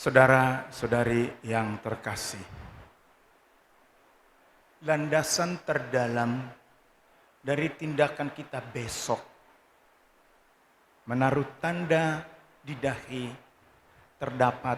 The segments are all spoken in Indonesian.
Saudara-saudari yang terkasih, landasan terdalam dari tindakan kita besok menaruh tanda di dahi terdapat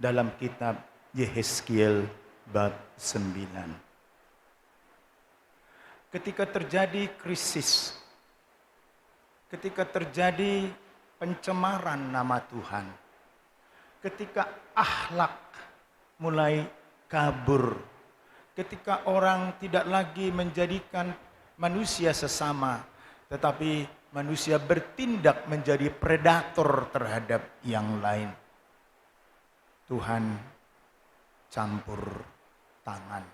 dalam kitab Yehezkiel bab 9. Ketika terjadi krisis, ketika terjadi pencemaran nama Tuhan, ketika akhlak mulai kabur, ketika orang tidak lagi menjadikan manusia sesama, tetapi manusia bertindak menjadi predator terhadap yang lain, Tuhan campur tangan.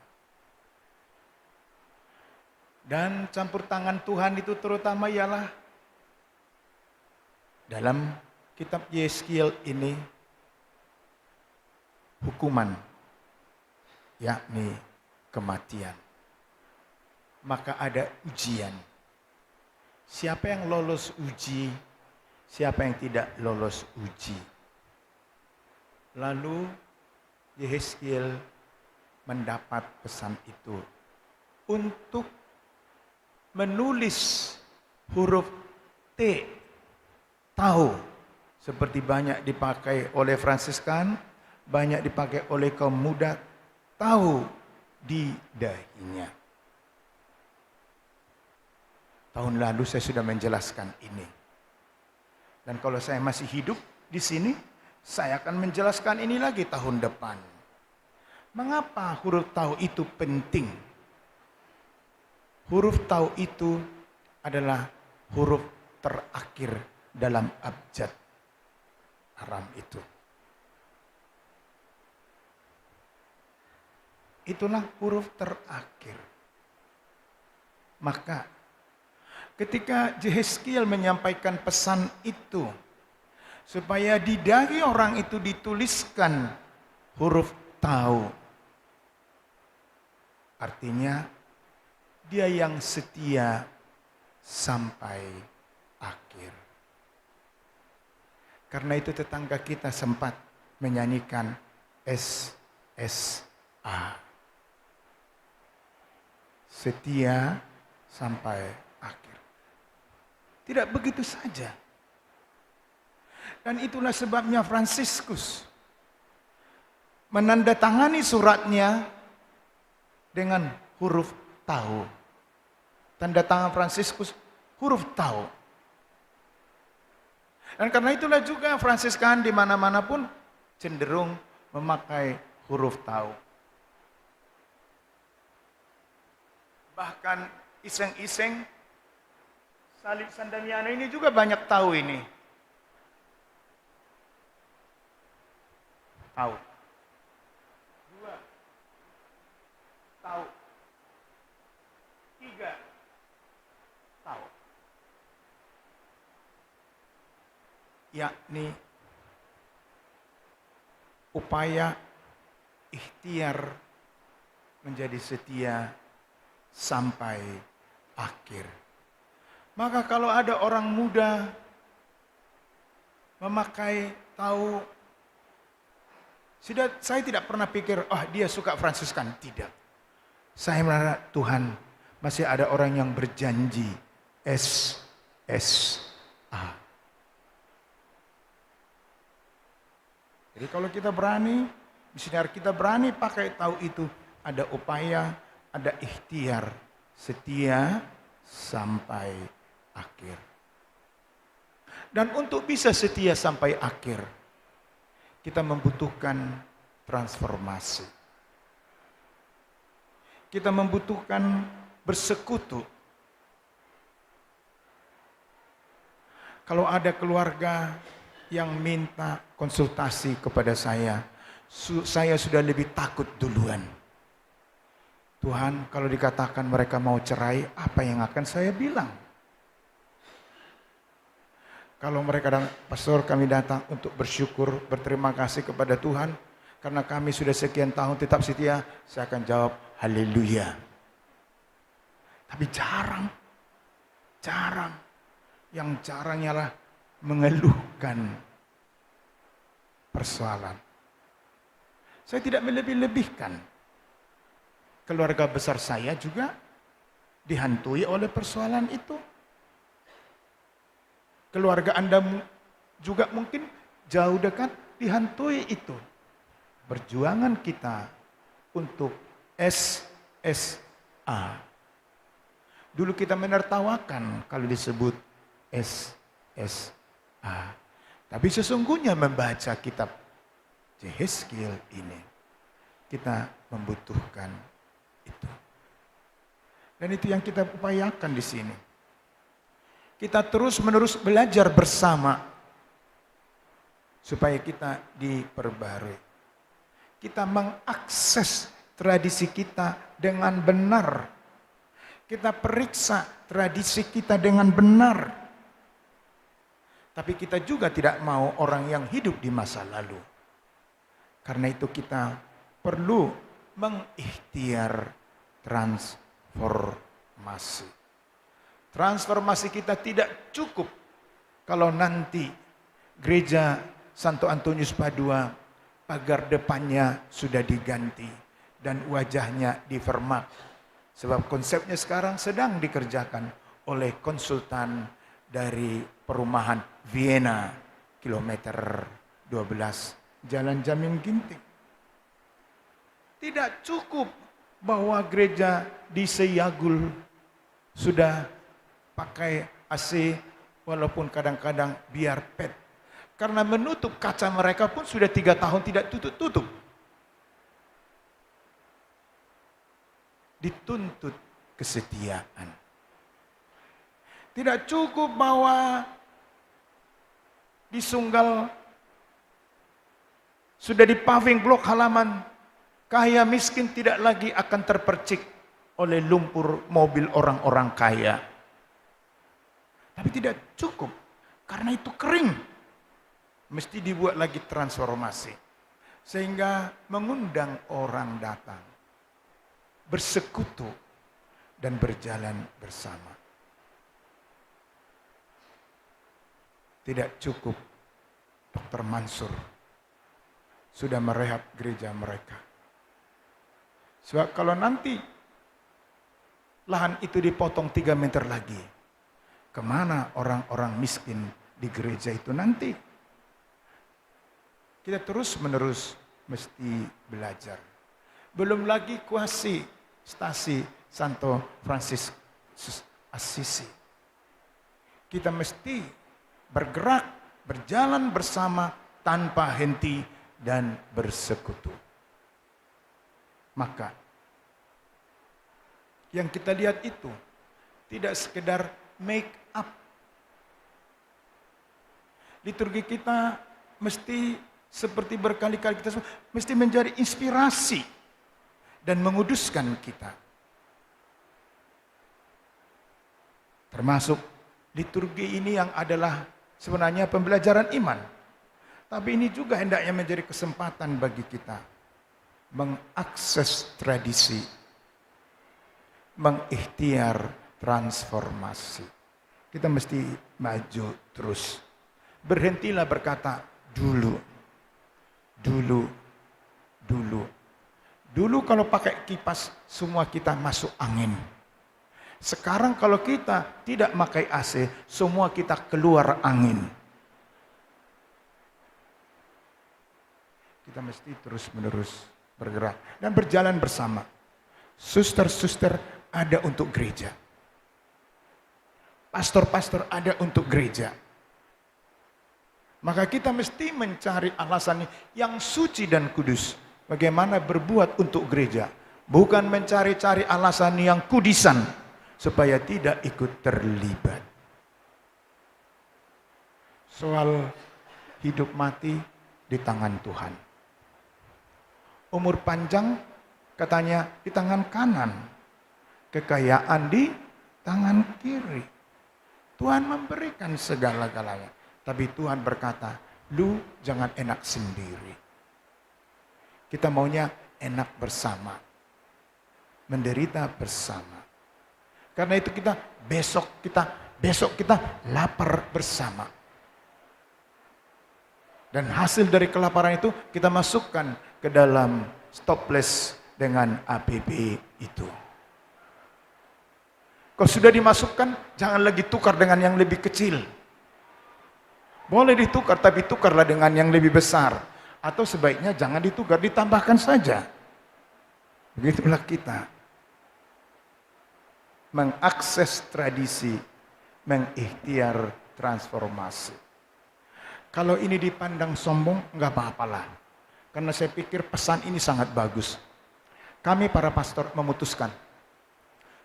Dan campur tangan Tuhan itu terutama ialah dalam kitab Yehezkiel ini hukuman, yakni kematian. Maka ada ujian. Siapa yang lolos uji, siapa yang tidak lolos uji. Lalu Yehezkiel mendapat pesan itu untuk menulis huruf T, tahu, seperti banyak dipakai oleh Fransiskan, banyak dipakai oleh kaum muda, tahu di dahinya. Tahun lalu saya sudah menjelaskan ini. Dan kalau saya masih hidup di sini, saya akan menjelaskan ini lagi tahun depan. Mengapa huruf tahu itu penting? Huruf tahu itu adalah huruf terakhir dalam abjad Aram itu. Itulah huruf terakhir. Maka ketika Yehezkiel menyampaikan pesan itu, supaya di dahi orang itu dituliskan huruf tahu, artinya dia yang setia sampai akhir. Karena itu tetangga kita sempat menyanyikan SSA, setia sampai akhir. Tidak begitu saja. Dan itulah sebabnya Fransiskus menandatangani suratnya dengan huruf tahu. Tanda tangan Fransiskus huruf tahu. Dan karena itulah juga Fransiskan di mana-mana pun cenderung memakai huruf tahu. Bahkan iseng-iseng salib Sandamiana ini juga banyak tahu ini. Tahu. 2. Tahu. 3. Tahu. Yakni upaya ikhtiar menjadi setia sampai akhir. Maka kalau ada orang muda memakai tahu, saya tidak pernah pikir, dia suka Fransiskan. Tidak. Saya merasa Tuhan masih ada orang yang berjanji SSA. Jadi kalau kita berani, misioner kita berani pakai tahu itu, ada upaya, ada ikhtiar, setia sampai akhir. Dan untuk bisa setia sampai akhir, kita membutuhkan transformasi. Kita membutuhkan bersekutu. Kalau ada keluarga yang minta konsultasi kepada saya sudah lebih takut duluan. Tuhan, kalau dikatakan mereka mau cerai, apa yang akan saya bilang? Kalau mereka datang, pastor kami datang untuk bersyukur, berterima kasih kepada Tuhan, karena kami sudah sekian tahun tetap setia, saya akan jawab, haleluya. Tapi jarang. Yang jarang ialah mengeluhkan persoalan. Saya tidak melebih-lebihkan. Keluarga besar saya juga dihantui oleh persoalan itu. Keluarga Anda juga mungkin jauh dekat dihantui itu. Perjuangan kita untuk SSA. Dulu kita menertawakan kalau disebut SSA. Tapi sesungguhnya membaca kitab Yehezkiel ini, kita membutuhkan itu. Dan itu yang kita upayakan di sini. Kita terus-menerus belajar bersama supaya kita diperbarui. Kita mengakses tradisi kita dengan benar. Kita periksa tradisi kita dengan benar. Tapi kita juga tidak mau orang yang hidup di masa lalu. Karena itu kita perlu mengikhtiar transformasi. Transformasi kita tidak cukup kalau nanti gereja Santo Antonius Padua pagar depannya sudah diganti dan wajahnya difermak. Sebab konsepnya sekarang sedang dikerjakan oleh konsultan dari perumahan Vienna, kilometer 12, Jalan Jamin Ginting. Tidak cukup bahwa gereja di Seyagul sudah pakai AC walaupun kadang-kadang biar pet. Karena menutup kaca mereka pun sudah 3 tahun tidak tutup-tutup. Dituntut kesetiaan. Tidak cukup bahwa di Sunggal sudah dipaving blok halaman, kaya miskin tidak lagi akan terpercik oleh lumpur mobil orang-orang kaya. Tapi tidak cukup, karena itu kering. Mesti dibuat lagi transformasi. Sehingga mengundang orang datang, bersekutu, dan berjalan bersama. Tidak cukup Dr. Mansur sudah merehab gereja mereka. Sebab kalau nanti lahan itu dipotong 3 meter lagi, kemana orang-orang miskin di gereja itu nanti? Kita terus-menerus mesti belajar. Belum lagi kuasi stasi Santo Francis Assisi. Kita mesti bergerak, berjalan bersama tanpa henti dan bersekutu. Maka yang kita lihat itu tidak sekedar make up. Liturgi kita mesti seperti berkali-kali kita mesti menjadi inspirasi dan menguduskan kita. Termasuk liturgi ini yang adalah sebenarnya pembelajaran iman. Tapi ini juga hendaknya menjadi kesempatan bagi kita mengakses tradisi, mengikhtiar transformasi. Kita mesti maju terus. Berhentilah berkata dulu. Dulu kalau pakai kipas semua kita masuk angin. Sekarang kalau kita tidak pakai AC, semua kita keluar angin. Kita mesti terus-menerus bergerak dan berjalan bersama. Suster-suster ada untuk gereja. Pastor-pastor ada untuk gereja. Maka kita mesti mencari alasan yang suci dan kudus. Bagaimana berbuat untuk gereja. Bukan mencari-cari alasan yang kudisan. Supaya tidak ikut terlibat. Soal hidup mati di tangan Tuhan. Umur panjang katanya di tangan kanan. Kekayaan di tangan kiri. Tuhan memberikan segala-galanya. Tapi Tuhan berkata, lu jangan enak sendiri. Kita maunya enak bersama. Menderita bersama. Karena itu kita besok kita lapar bersama. Dan hasil dari kelaparan itu kita masukkan ke dalam stopless dengan APB itu. Kalau sudah dimasukkan, jangan lagi tukar dengan yang lebih kecil. Boleh ditukar, tapi tukarlah dengan yang lebih besar. Atau sebaiknya jangan ditukar, ditambahkan saja. Begitulah kita mengakses tradisi, mengikhtiar transformasi. Kalau ini dipandang sombong, nggak apa-apalah. Karena saya pikir pesan ini sangat bagus. Kami para pastor memutuskan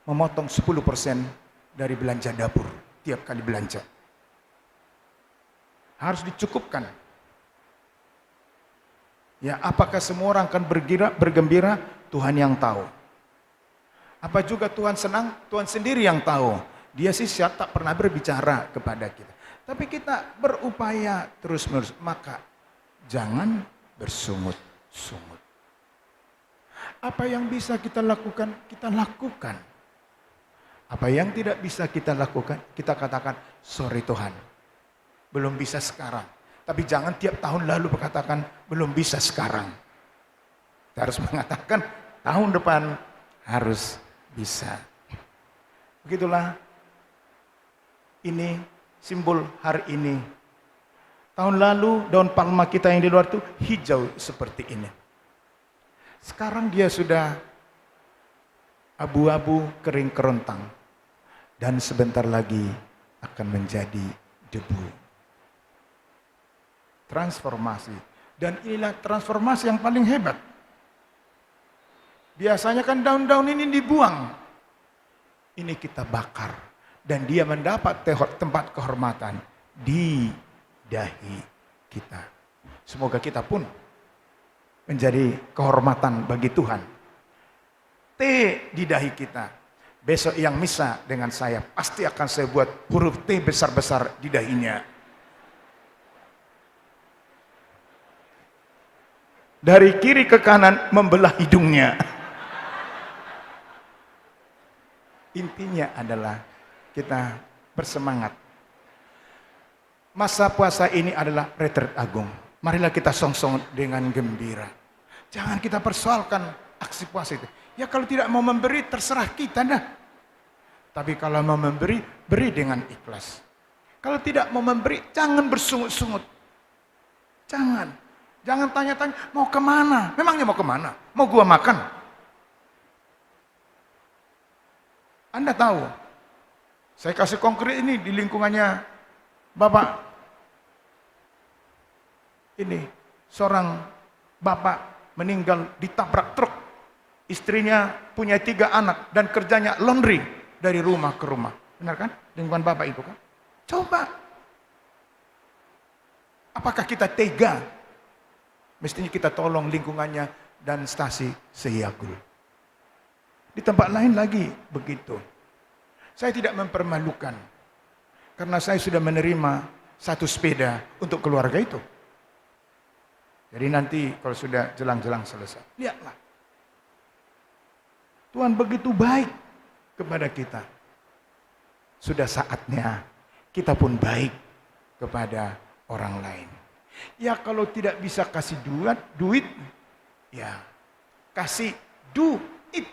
memotong 10% dari belanja dapur tiap kali belanja. Harus dicukupkan. Ya, apakah semua orang akan bergembira? Tuhan yang tahu. Apa juga Tuhan senang? Tuhan sendiri yang tahu. Dia sih tak pernah berbicara kepada kita. Tapi kita berupaya terus-menerus. Maka jangan bersungut-sungut. Apa yang bisa kita lakukan, kita lakukan. Apa yang tidak bisa kita lakukan, kita katakan, sorry Tuhan, belum bisa sekarang. Tapi jangan tiap tahun lalu berkatakan, belum bisa sekarang. Kita harus mengatakan, tahun depan harus bisa. Begitulah, ini simbol hari ini. Tahun lalu daun palma kita yang di luar itu hijau seperti ini. Sekarang dia sudah abu-abu kering kerontang. Dan sebentar lagi akan menjadi debu. Transformasi. Dan inilah transformasi yang paling hebat. Biasanya kan daun-daun ini dibuang. Ini kita bakar. Dan dia mendapat tempat kehormatan di dahi kita. Semoga kita pun menjadi kehormatan bagi Tuhan. T di dahi kita. Besok yang misa dengan saya, pasti akan saya buat huruf T besar-besar di dahinya. Dari kiri ke kanan membelah hidungnya. Intinya adalah kita bersemangat. Masa puasa ini adalah retret agung. Marilah kita song-song dengan gembira. Jangan kita persoalkan aksi puasa itu. Ya kalau tidak mau memberi, terserah kita dah. Tapi kalau mau memberi, beri dengan ikhlas. Kalau tidak mau memberi, jangan bersungut-sungut. Jangan. Jangan tanya-tanya, mau kemana? Memangnya mau kemana? Mau gua makan? Anda tahu, saya kasih konkret ini di lingkungannya Bapak. Ini, seorang Bapak meninggal ditabrak truk. Istrinya punya 3 anak dan kerjanya laundry dari rumah ke rumah. Benar kan? Lingkungan Bapak itu kan? Coba. Apakah kita tega? Mestinya kita tolong lingkungannya dan stasi Sehiyagul. Di tempat lain lagi begitu. Saya tidak mempermalukan. Karena saya sudah menerima 1 sepeda untuk keluarga itu. Jadi nanti kalau sudah jelang-jelang selesai. Lihatlah. Tuhan begitu baik kepada kita. Sudah saatnya kita pun baik kepada orang lain. Ya kalau tidak bisa kasih duit, ya kasih duit.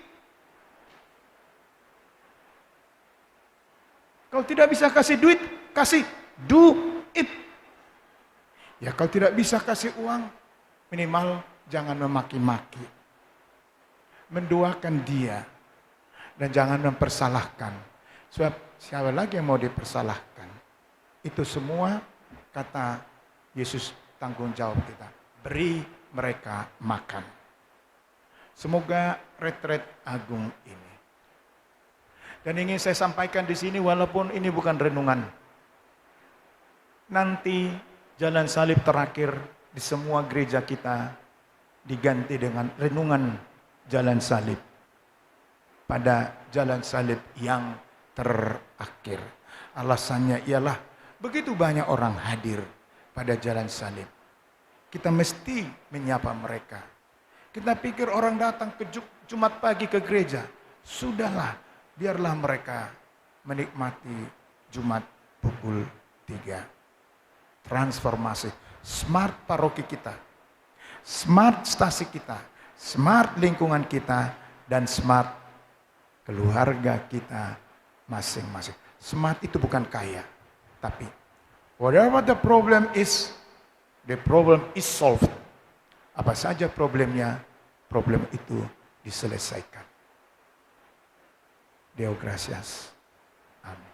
Kalau tidak bisa kasih duit, kasih duit. Ya kalau tidak bisa kasih uang, minimal jangan memaki-maki. Mendoakan dia. Dan jangan mempersalahkan. Sebab siapa lagi yang mau dipersalahkan? Itu semua kata Yesus tanggung jawab kita. Beri mereka makan. Semoga retret agung ini. Dan ingin saya sampaikan di sini walaupun ini bukan renungan. Nanti jalan salib terakhir di semua gereja kita diganti dengan renungan jalan salib. Pada jalan salib yang terakhir. Alasannya ialah begitu banyak orang hadir pada jalan salib. Kita mesti menyapa mereka. Kita pikir orang datang ke Jumat pagi ke gereja. Sudahlah, biarlah mereka menikmati Jumat pukul 3. Transformasi. Smart paroki kita smart stasi kita, smart lingkungan kita, dan smart keluarga kita masing-masing. Smart itu bukan kaya, tapi whatever the problem is solved. Apa saja problemnya, problem itu diselesaikan. Deo gracias. Amin.